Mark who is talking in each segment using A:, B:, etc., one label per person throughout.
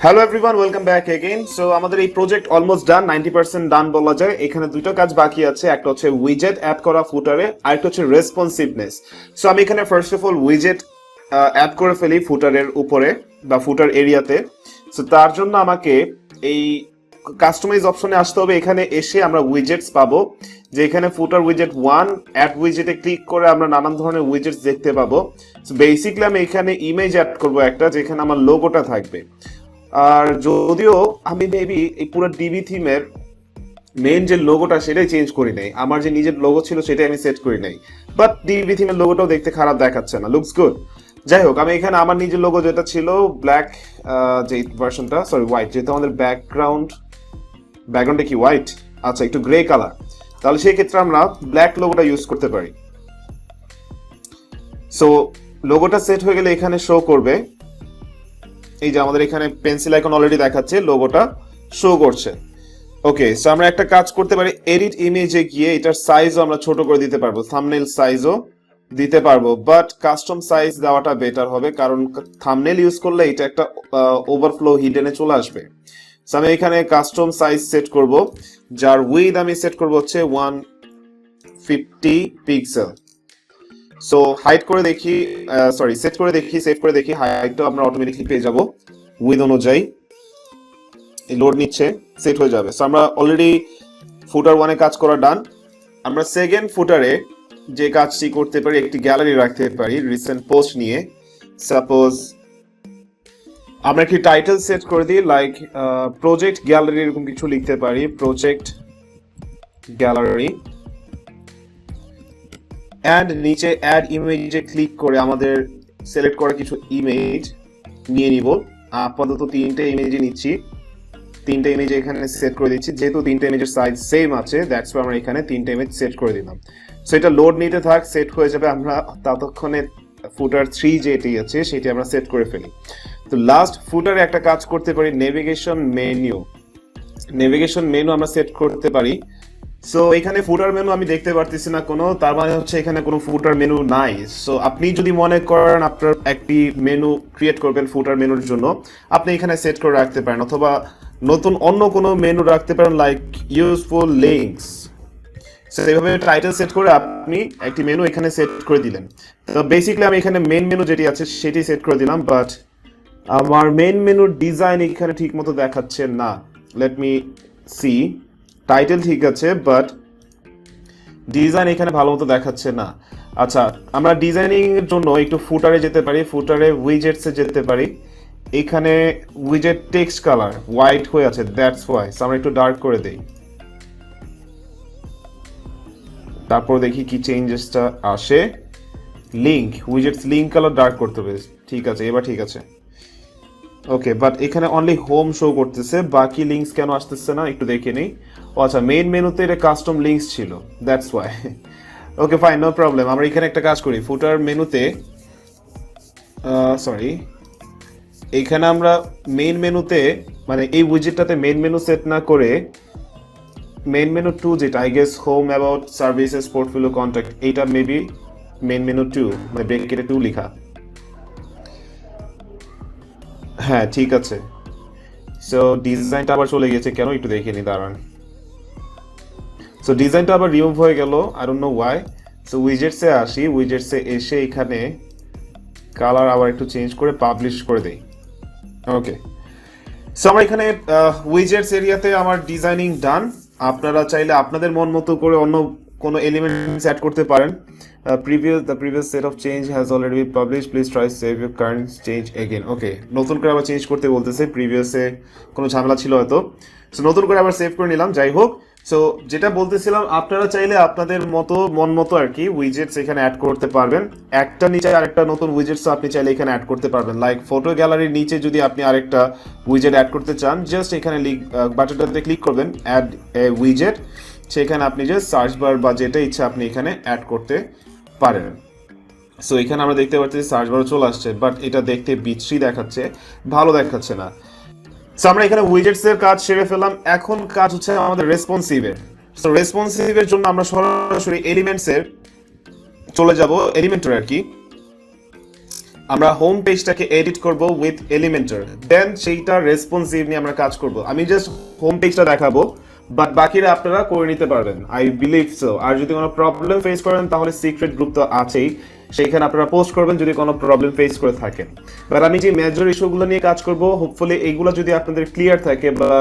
A: Hello everyone, welcome back again. So আমাদের এই project almost done, 90% ডান বলা যায়। এখানে দুটো কাজ বাকি আছে, একটা হচ্ছে উইজেট অ্যাড করা ফুটারে, আর একটা হচ্ছে রেসপন্সিভনেস। সো আমি এখানে ফার্স্ট অফ অল উইজেট অ্যাড করে ফেলি ফুটারের উপরে বা ফুটার এরিয়াতে। সো তার জন্য আমাকে এই কাস্টমাইজ অপশনে আসতে হবে। এখানে এসে আমরা উইজেটস পাবো, যে এখানে ফুটার উইজেট 1 অ্যাড উইজেটে ক্লিক করে আমরা নানান ধরনের উইজেটস দেখতে পাবো। সো বেসিক্যালি আমি এখানে ইমেজ অ্যাড করবো একটা, যেখানে আমার লোগোটা থাকবে। আর যদিও আমি মেবি এই পুরো ডিবি থিমের মেইন যে লোগোটা সেটাই চেঞ্জ করি নাই, আমার যে নিজের লোগো ছিল সেটাই আমি সেট করি নাই, বাট ডিবি থিমের লোগোটাও দেখতে খারাপ দেখাচ্ছে না, লুকস গুড। যাই হোক, আমি এখানে আমার নিজের লোগো যেটা ছিল ব্ল্যাক, যে ভার্সনটা, সরি হোয়াইট, যেহেতু আমাদের ব্যাকগ্রাউন্ডে কি হোয়াইট, আচ্ছা একটু গ্রে কালার, তাহলে সেই ক্ষেত্রে আমরা ব্ল্যাক লোগোটা ইউজ করতে পারি। সো লোগোটা সেট হয়ে গেলে এখানে শো করবে, এই যে আমাদের এখানে পেন্সিল আইকন অলরেডি দেখাচ্ছে, লোগোটা শো করছে। ওকে, সো আমরা একটা কাজ করতে পারি, এডিট ইমেজে গিয়ে এটার সাইজও আমরা ছোট করে দিতে পারবো, থাম্বনেল সাইজও দিতে পারবো, বাট কাস্টম সাইজ দেওয়াটা বেটার হবে, কারণ থাম্বনেল ইউজ করলে এটা একটা ওভারফ্লো হিডেনে চলে আসবে। সো আমি এখানে কাস্টম সাইজ সেট করব, যার উইথ আমি সেট করব হচ্ছে 150 পিক্সেল। সো হাইট করে দেখি, সেট করে দেখি হাইটটা আমরা অটোমেটিকলি পেয়ে যাব উইথ অনুযায়ী। লোড নিচ্ছে, সেট হয়ে যাবে। সো আমরা অলরেডি ফুটার 1 কাজ করা ডান। আমরা সেকেন্ড ফুটারে যে কাজটি করতে পারি, একটি গ্যালারি রাখতে পারি রিসেন্ট পোস্ট নিয়ে। সাপোজ আমরা একটি টাইটেল সেট করে দিই, লাইক প্রজেক্ট গ্যালারি, এরকম কিছু লিখতে পারি, প্রজেক্ট গ্যালারি। অ্যান্ড নিচে অ্যাড ইমেজে ক্লিক করে আমাদের সিলেক্ট করা কিছু ইমেজ নিয়ে নিব। আপাতত 3টে ইমেজে নিচ্ছি, 3টে ইমেজ এখানে সেট করে দিচ্ছি, যেহেতু 3টে ইমেজের সাইজ সেম আছে, দ্যাটস ওয়াই আমরা এখানে 3টে ইমেজ সেট করে দিলাম। সো এটা লোড নিতে থাক, সেট হয়ে যাবে। আমরা ততক্ষণে ফুটার 3 যেটি আছে সেটি আমরা সেট করে ফেলি। তো লাস্ট ফুটারে একটা কাজ করতে পারি, নেভিগেশন মেনু আমরা সেট করতে পারি। সো এখানে ফুটার মেনু আমি দেখতে পারতেছি না কোনো, তার মানে হচ্ছে এখানে কোনো ফুটার মেনু নাই। সো আপনি যদি মনে করেন আপনার একটি মেনু ক্রিয়েট করবেন ফুটার মেনুর জন্য, আপনি এখানে সেট করে রাখতে পারেন, অথবা নতুন অন্য কোনো মেনু রাখতে পারেন, লাইক ইউজফুল লিঙ্কস। সো এইভাবে টাইটেল সেট করে আপনি একটি মেনু এখানে সেট করে দিলেন। তো বেসিক্যালি আমি এখানে মেইন মেনু যেটি আছে সেটি সেট করে দিলাম, বাট আমার মেইন মেনুর ডিজাইন এখানে ঠিক মতো দেখাচ্ছে না। লেট মি সি, টাইটেল ঠিক আছে, বাট ডিজাইন এখানে ভালো মতো দেখাচ্ছে না। আচ্ছা, আমরা ডিজাইনিং এর জন্য একটু ফুটারে যেতে পারি, ফুটারে উইজেটসে যেতে পারি। এখানে উইজেট টেক্সট কালার হোয়াইট হয়ে আছে, দ্যাটস ওয়াই। আমরা একটু ডার্ক করে দেই, তারপর দেখি কি চেঞ্জেসটা আসে। Link, widgets link colour dark করতে হবে, ঠিক আছে, এবার ঠিক আছে। ওকে, বাট এখানে অনলি হোম শো করতেছে, বাকি লিঙ্কস কেন আসতেছে না একটু দেখে নিই। ও আচ্ছা, মেইন মেনুতে এটা কাস্টম লিঙ্কস ছিল, that's why. Okay fine, no problem. আমরা এখানে একটা কাজ করি, ফুটার মেনুতে, এখানে আমরা মেইন মেনুতে, মানে এই উইজেটটাতে মেইন মেনু সেট না করে মেইন মেনু 2 যেটা, I guess home, about, services, portfolio, contact, এইটা মেবি মেইন মেনু 2, মানে ব্রেকেটে 2 লেখা। হ্যাঁ ঠিক আছে। সো ডিজাইনটা আবার চলে গেছে কেন একটু দেখে নি, দাঁড়ান। সো ডিজাইনটা আবার রিমুভ হয়ে গেল, I don't know why. So উইজেটসে আসি, উইজেটসে এসে এখানে কালার আবার একটু চেঞ্জ করে পাবলিশ করে দেই। ওকে, সো আমরা এখানে উইজেটস এরিয়াতে আমার ডিজাইনিং ডান। আপনারা চাইলে আপনাদের মন মতো করে অন্য কোনো এলিমেন্টস অ্যাড করতে পারেন। The previous set of change has already been published. Please try save your current change again. ওকে, নতুন করে আবার চেঞ্জ করতে বলতেছে, প্রিভিয়াসে কোনো ঝামেলা ছিল হয়তো। সো নতুন করে আবার সেভ করে নিলাম, যাই হোক। সো যেটা বলতেছিলাম, আপনারা চাইলে আপনাদের মন মতো আর কি উইজেটস এখানে অ্যাড করতে পারবেন। একটা নিচে আরেকটা নতুন উইজেটস আপনি চাইলে এখানে অ্যাড করতে পারবেন, লাইক ফটো গ্যালারির নিচে যদি আপনি আরেকটা উইজেট অ্যাড করতে চান, জাস্ট এখানে বাটনটাতে ক্লিক করবেন, অ্যাড এ উইজেট। সেখানে আপনি যে সার্চ বার বা যেটা ইচ্ছা আপনি এখানে অ্যাড করতে পারেন। সো এখানে আমরা দেখতে পাচ্ছি সার্চ বারও চলে আসছে, বাট এটা দেখতে বিশ্রী দেখাচ্ছে, ভালো দেখাচ্ছে না। সো আমরা এখানে উইজেটস এর কাজ সেরে ফেললাম, এখন কাজ হচ্ছে আমাদের রেসপন্সিভের। সো রেসপন্সিভের জন্য আমরা সরাসরি এলিমেন্টস এর চলে যাব, এলিমেন্টর আর কি। আমরা হোম পেজটাকে এডিট করব উইথ এলিমেন্টর, দেন সেইটা রেসপন্সিভ নিয়ে আমরা কাজ করব। আমি জাস্ট হোম পেজটা দেখাবো, বাট বাকিরা আপনারা করে নিতে পারবেন, আই বিলিভ সো। আর যদি কোনো প্রবলেম ফেস করেন তাহলে সিক্রেট গ্রুপ তো আছেই, সেইখানে আপনারা পোস্ট করবেন যদি কোনো প্রবলেম ফেস করে থাকেন। বাট আমি যে মেজর ইস্যুগুলো নিয়ে কাজ করব, হোপফুলি এইগুলো যদি আপনাদের ক্লিয়ার থাকে বা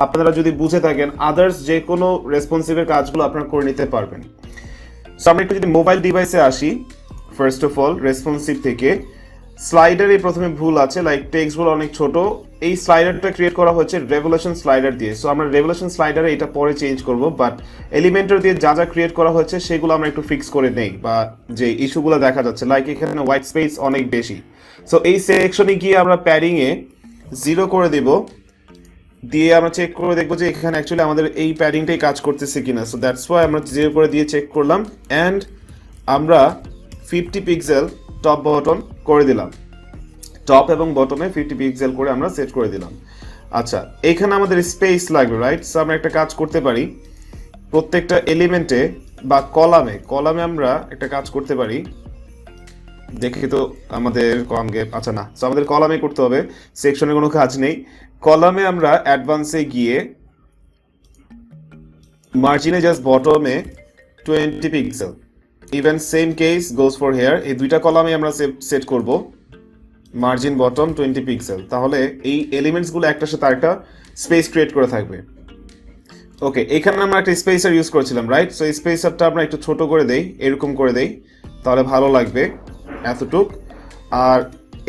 A: আপনারা যদি বুঝে থাকেন, আদার্স যে কোনো রেসপন্সিভের কাজগুলো আপনারা করে নিতে পারবেন। সো আমরা একটু যদি মোবাইল ডিভাইসে আসি, ফার্স্ট অফ অল রেসপন্সিভ থেকে স্লাইডারে প্রথমে ভুল আছে, লাইক টেক্সটগুলো অনেক ছোট। এই স্লাইডারটা ক্রিয়েট করা হচ্ছে রেভলিউশন স্লাইডার দিয়ে। সো আমরা রেভলিউশন স্লাইডারে এটা পরে চেঞ্জ করব, বাট এলিমেন্টর দিয়ে যা যা ক্রিয়েট করা হচ্ছে সেগুলো আমরা একটু ফিক্স করে নেই, বা যে ইস্যুগুলো দেখা যাচ্ছে লাইক এখানে হোয়াইট স্পেস অনেক বেশি। সো এই সেকশনে গিয়ে আমরা প্যাডিংয়ে 0 করে দেব, দিয়ে আমরা চেক করে দেখবো যে এখানে অ্যাকচুয়ালি আমাদের এই প্যাডিংটাই কাজ করতেছে কিনা। সো দ্যাটস ওয়াই আমরা 0 করে দিয়ে চেক করলাম, অ্যান্ড আমরা 50 পিক্সেল টপ বটন করে দিলাম, টপ এবং বটমে 50 পিক্সেল করে আমরা সেট করে দিলাম। আচ্ছা, এখানে আমাদের স্পেস লাগবে, রাইট? সো আমরা একটা কাজ করতে পারি, প্রত্যেকটা এলিমেন্টে বা কলামে আমরা একটা কাজ করতে পারি। দেখি তো আমাদের কলাম গ্যাপ, আচ্ছা না, সো আমাদের কলামে করতে হবে, সেকশনে কোনো কাজ নেই। কলামে আমরা অ্যাডভান্সে গিয়ে মার্জিনে জাস্ট বটমে 20 pixel, even same case goes for here. এই দুইটা কলামে আমরা সেট করব মার্জিন বটম 20 পিক্সেল, তাহলে এই এলিমেন্টসগুলো একটার সাথে আরেকটা স্পেস ক্রিয়েট করে থাকবে। ওকে, এখানে আমরা একটা স্পেসার ইউজ করেছিলাম, রাইট? সো স্পেসারটা আমরা একটু ছোট করে দেই, এরকম করে দেই, তাহলে ভালো লাগবে এতটুক। আর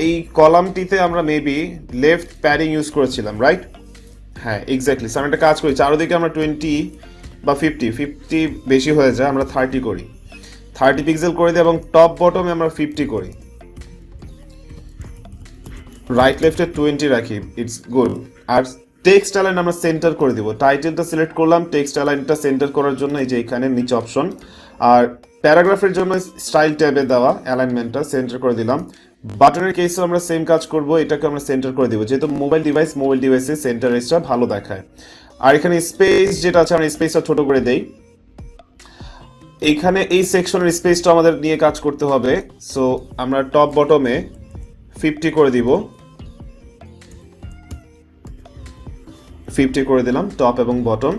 A: এই কলামটিতে আমরা মেবি লেফট প্যাডিং ইউজ করেছিলাম, রাইট? হ্যাঁ, এক্স্যাক্টলি। সো আমরা একটা কাজ করি, চারোদিকে আমরা 20 বা 50 বেশি হয়ে যায়, আমরা 30 করি, 30 পিক্সেল করে দিই, এবং টপ বটমে আমরা 50 করি, রাইট লেফটে 20 রাখি, ইটস গুড। আর টেক্সট অ্যালাইন আমরা সেন্টার করে দিব, টাইটেলটা সিলেক্ট করলাম, টেক্সট অ্যালাইনটা সেন্টার করার জন্য এই যে এখানে নিচে অপশন। আর প্যারাগ্রাফের জন্য স্টাইল ট্যাবে দেওয়া অ্যালাইনমেন্টটা সেন্টার করে দিলাম। বাটনের কেসও আমরা সেম কাজ করব, এটাকে আমরা সেন্টার করে দিব, যেহেতু মোবাইল ডিভাইসে সেন্টার রেসটা ভালো দেখায়। আর এখানে স্পেস যেটা আছে আমরা স্পেসটা ছোট করে দেই। এইখানে এই সেকশনের স্পেসটা আমাদের নিয়ে কাজ করতে হবে, সো আমরা টপ বটমে 50 করে দিব, 50 করে দিলাম টপ এবং বটম।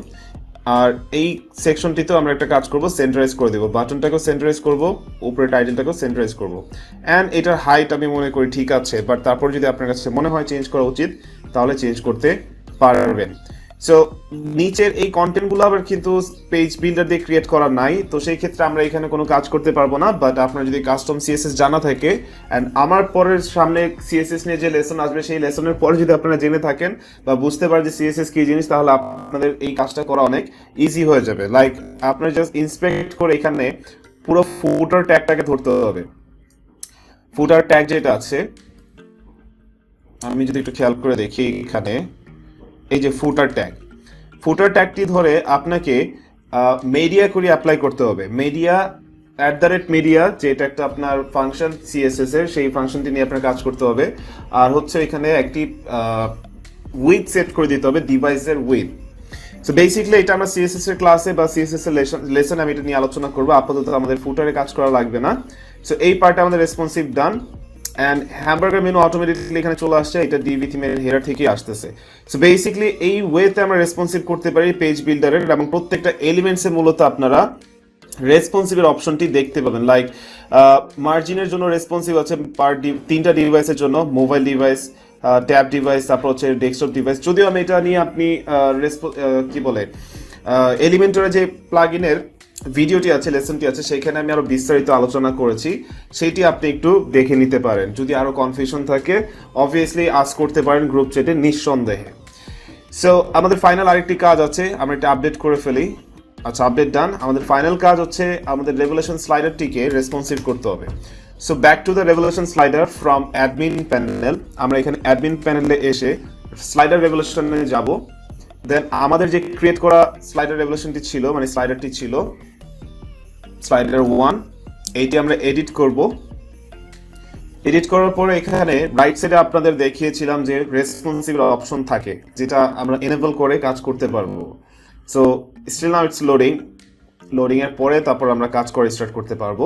A: আর এই সেকশনটিতেও আমরা একটা কাজ করব, সেন্টারাইজ করে দেব, বাটনটাকেও সেন্টারাইজ করব, উপরে টাইটেলটাকেও সেন্টারাইজ করব। অ্যান্ড এটার হাইট আমি মনে করি ঠিক আছে, বাট তারপর যদি আপনার কাছে মনে হয় চেঞ্জ করা উচিত তাহলে চেঞ্জ করতে পারবেন। সো নিচের এই কন্টেন্টগুলো আবার কিন্তু পেজ বিল্ডার দিয়ে ক্রিয়েট করা নাই, তো সেই ক্ষেত্রে আমরা এখানে কোনো কাজ করতে পারবো না। বাট আপনার যদি কাস্টম সিএসএস জানা থাকে, অ্যান্ড আমার পরের সামনে সিএসএস নিয়ে যে লেসন আসবে সেই লেসনের পরে যদি আপনারা জেনে থাকেন বা বুঝতে পারেন যে সিএসএস কি জিনিস, তাহলে আপনাদের এই কাজটা করা অনেক ইজি হয়ে যাবে। লাইক আপনার জাস্ট ইন্সপেক্ট করে এখানে পুরো ফুটার ট্যাগটাকে ধরতে হবে। ফুটার ট্যাগ যেটা আছে, আমি যদি একটু খেয়াল করে দেখি, এখানে এই যে ফুটার ট্যাগটি ধরে আপনাকে মেডিয়া করে অ্যাপ্লাই করতে হবে। মেডিয়া @media, যেটা একটা আপনার ফাংশন সিএসএস এর, সেই ফাংশনটি নিয়ে আপনার কাজ করতে হবে। আর হচ্ছে এখানে একটি উইথ সেট করে দিতে হবে, ডিভাইসের উইথ। সো বেসিক্যালি এটা আমরা সিএসএস এর ক্লাসে বা সিএসএস এর লেসন আমি এটা নিয়ে আলোচনা করবো, আপাতত আমাদের ফুটারে কাজ করা লাগবে না। সো এই পার্টটা আমাদের responsive done. And hamburger menu automatically এখানে চলে আসছে, এটা ডিভি থিমের হেডার থেকেই আসতেছে। সো বেসিক্যালি এই ওয়েতে আমরা রেসপন্সিভ করতে পারি পেজ বিল্ডারের, এবং প্রত্যেকটা এলিমেন্টসে মূলত আপনারা রেসপন্সিভের অপশনটি দেখতে পাবেন। লাইক মার্জিনের জন্য রেসপন্সিভ আছে তিনটা ডিভাইসের জন্য, মোবাইল ডিভাইস, ট্যাব ডিভাইস, তারপর হচ্ছে ডেস্কটপ ডিভাইস। যদিও আমি এটা নিয়ে আপনি কি বলে এলিমেন্টরের যে প্লাগইনের ভিডিওটি আছে, লেসনটি আছে, সেইখানে আমি আরো বিস্তারিত আলোচনা করেছি, সেইটি আপনি একটু দেখে নিতে পারেন। যদি আরো কনফিউশন থাকে অবভিয়াসলি আস্ক করতে পারেন গ্রুপ চ্যাটে, নিঃসন্দেহে। সো আমাদের ফাইনাল আরেকটি কাজ আছে, আমরা এটা আপডেট করে ফেলি। আচ্ছা, আপডেট ডান। আমাদের ফাইনাল কাজ হচ্ছে আমাদের রেভলিউশন স্লাইডারটিকে রেসপন্সিভ করতে হবে। So back to the revolution slider from admin panel. আমরা এখানে অ্যাডমিন প্যানেলে এসে স্লাইডার রেভলিউশনে যাব। দেন আমাদের যে ক্রিয়েট করা স্লাইডার রেভলিউশনটি ছিল, মানে স্লাইডারটি ছিল স্লাইডার 1, এইটি আমরা এডিট করব। এডিট করার পরে এখানে রাইট সাইডে আপনাদের দেখিয়েছিলাম যে রেসপন্সিভ অপশন থাকে, যেটা আমরা এনেবল করে কাজ করতে পারবো। So still now it's loading এর পরে তারপর আমরা কাজ করে স্টার্ট করতে পারবো।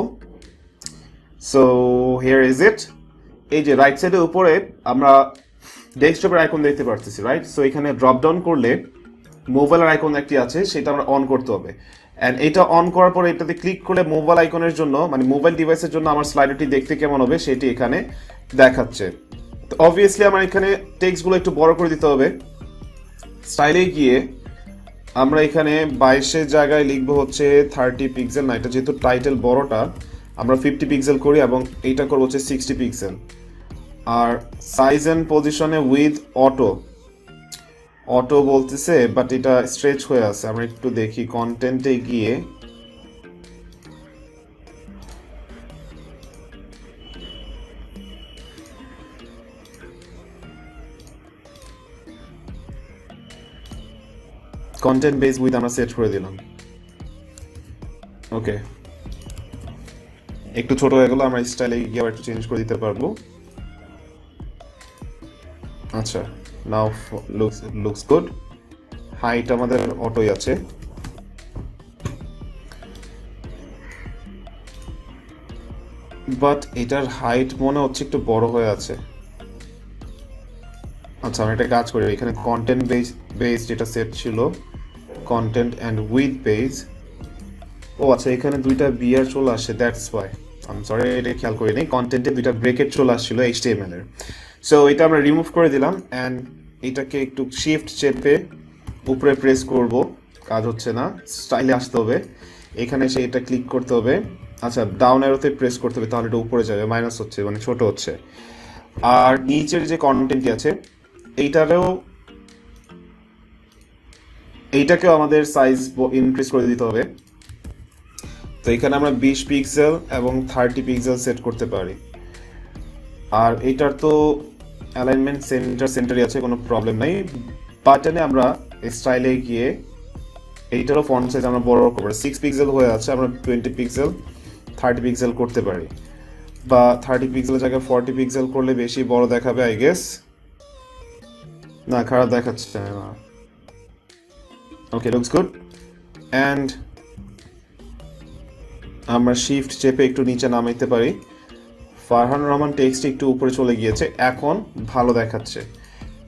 A: So here is it. এই যে রাইট সাইডের উপরে আমরা ডেস্কটপের আইকন দেখতে পাচ্ছি, রাইট? সো এখানে ড্রপ ডাউন করলে মোবাইলের আইকন একটি আছে, সেটা আমরা অন করতে হবে। অ্যান্ড এটা অন করার পরে এটাতে ক্লিক করলে মোবাইল আইকনের জন্য, মানে মোবাইল ডিভাইসের জন্য আমার স্লাইডারটি দেখতে কেমন হবে সেটি এখানে দেখাচ্ছে। তো অবভিয়াসলি আমার এখানে টেক্সটগুলো একটু বড় করে দিতে হবে। স্টাইলে গিয়ে আমরা এখানে 22-এর জায়গায় লিখবো হচ্ছে 30 পিক্সেল, না এটা যেহেতু টাইটেল বড়টা আমরা 50 পিক্সেল করি, এবং এইটা করবো হচ্ছে 60 পিক্সেল। আর সাইজ অ্যান্ড পজিশনে উইথ অটো বলতেছে, বাট এটা স্ট্রেচ হয়ে আছে। আমরা একটু দেখি কন্টেন্টে গিয়ে, কন্টেন্ট বেস উইথ আমরা সেট করে দিলাম। ওকে, একটু ছোট হয়ে গেল, আমরা স্টাইলে গিয়ে আবার একটু চেঞ্জ করে দিতে পারবো। আচ্ছা, নাও লুকস গুড। হাইট আমাদের অটোই আছে। বাট এটার হাইট মনে হচ্ছে একটু বড় হয়ে আছে। আচ্ছা, আমরা একটা কাজ করি, এখানে কন্টেন্ট বেস যেটা সেট ছিল, কন্টেন্ট অ্যান্ড উইথ বেস, ও আচ্ছা এখানে দুইটা বিয়ার চলে আসে, that's why I am sorry, এটা খেয়াল করি নাই। কন্টেন্টে দুইটা ব্রেকেট চলে আসছিল HTML এর। সো এটা আমরা রিমুভ করে দিলাম, অ্যান্ড এটাকে একটু শিফট চেপে উপরে প্রেস করব, কাজ হচ্ছে না, স্টাইলে আসতে হবে। এখানে এসে এটা ক্লিক করতে হবে। আচ্ছা, ডাউন অ্যারোতে প্রেস করতে হবে, তাহলে এটা উপরে যাবে, মাইনাস হচ্ছে মানে ছোট হচ্ছে। আর নিচের যে কন্টেন্টটি আছে এইটাকেও আমাদের সাইজ ইনক্রিজ করে দিতে হবে। তো এখানে আমরা 20 পিক্সেল এবং 30 পিক্সেল সেট করতে পারি। আর এইটার তো অ্যালাইনমেন্ট সেন্টারই আছে, কোনো প্রবলেম নাই। বাটনে আমরা স্টাইলে গিয়ে এইটারও ফন্ট সাইজ আমরা বড় করবো, 6 পিক্সেল হয়ে আছে, আমরা 20 পিক্সেল 30 পিক্সেল করতে পারি, বা 30 পিক্সেলের জায়গায় 40 পিক্সেল করলে বেশি বড় দেখাবে আই গেস। না, খারাপ দেখাচ্ছে না। ওকে, লুকস গুড। অ্যান্ড আমরা শিফট চেপে একটু নিচে নামাইতে পারি। ফারহানুর রহমান টেক্সট একটু উপরে চলে গিয়েছে, এখন ভালো দেখাচ্ছে।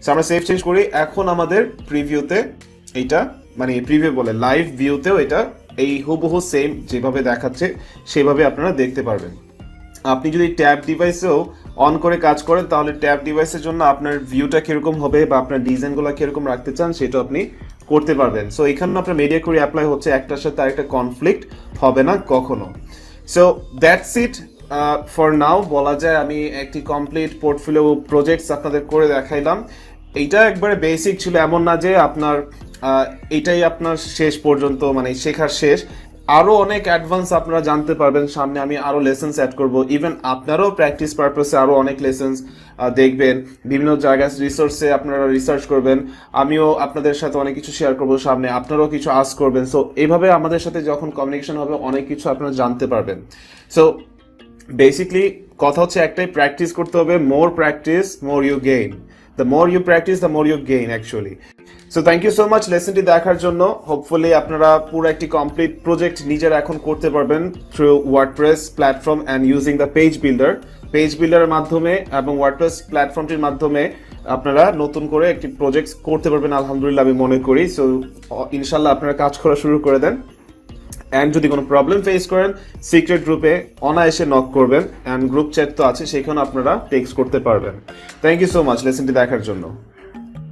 A: সো আমরা সেভ চেঞ্জ করি। এখন আমাদের প্রিভিউতে এইটা, মানে প্রিভিউ বলে লাইভ ভিউতেও এটা এই হুবহু সেম যেভাবে দেখাচ্ছে সেভাবে আপনারা দেখতে পারবেন। আপনি যদি ট্যাব ডিভাইসেও অন করে কাজ করেন, তাহলে ট্যাব ডিভাইসের জন্য আপনার ভিউটা কিরকম হবে বা আপনার ডিজাইনগুলো কিরকম রাখতে চান সেটা আপনি করতে পারবেন। সো এখানে আপনার মিডিয়া কোয়ারি অ্যাপ্লাই হচ্ছে, একটার সাথে আরেকটা কনফ্লিক্ট হবে না কখনো। So that's it for now. বলা যায় আমি একটি কমপ্লিট পোর্টফোলিও প্রজেক্টস আপনাদের করে দেখাইলাম। এইটা একবারে বেসিক ছিল, এমন না যে আপনার এটাই আপনার শেষ পর্যন্ত মানে শেখার শেষ। আরও অনেক অ্যাডভান্স আপনারা জানতে পারবেন সামনে, আমি আরও লেসেন্স অ্যাড করব। ইভেন আপনারাও প্র্যাকটিস পারপাসে আরও অনেক লেসেন্স দেখবেন, বিভিন্ন জায়গায় রিসোর্সে আপনারা রিসার্চ করবেন। আমিও আপনাদের সাথে অনেক কিছু শেয়ার করব সামনে, আপনারাও কিছু আস্ক করবেন। সো এইভাবে আমাদের সাথে যখন কমিউনিকেশন হবে অনেক কিছু আপনারা জানতে পারবেন। সো বেসিকলি কথা হচ্ছে একটাই, প্র্যাকটিস করতে হবে। More practice more you gain, the more you practice the more you gain actually. So thank you so much লেসনটি দেখার জন্য। হোপফুলি আপনারা পুরো একটি কমপ্লিট প্রজেক্ট নিজেরা এখন করতে পারবেন through WordPress platform and using the page বিল্ডারের মাধ্যমে এবং ওয়ার্ডপ্রেস প্ল্যাটফর্মটির মাধ্যমে আপনারা নতুন করে একটি প্রজেক্ট করতে পারবেন আলহামদুলিল্লাহ, আমি মনে করি। সো ইনশাল্লাহ আপনারা কাজ করা শুরু করে দেন। অ্যান্ড যদি কোনো প্রবলেম ফেস করেন, সিক্রেট গ্রুপে অনায়াসে নক করবেন, অ্যান্ড গ্রুপ চ্যাট তো আছে, সেখানে আপনারা টেক্সট করতে পারবেন। থ্যাংক ইউ সো মাচ লেসনটি দেখার জন্য।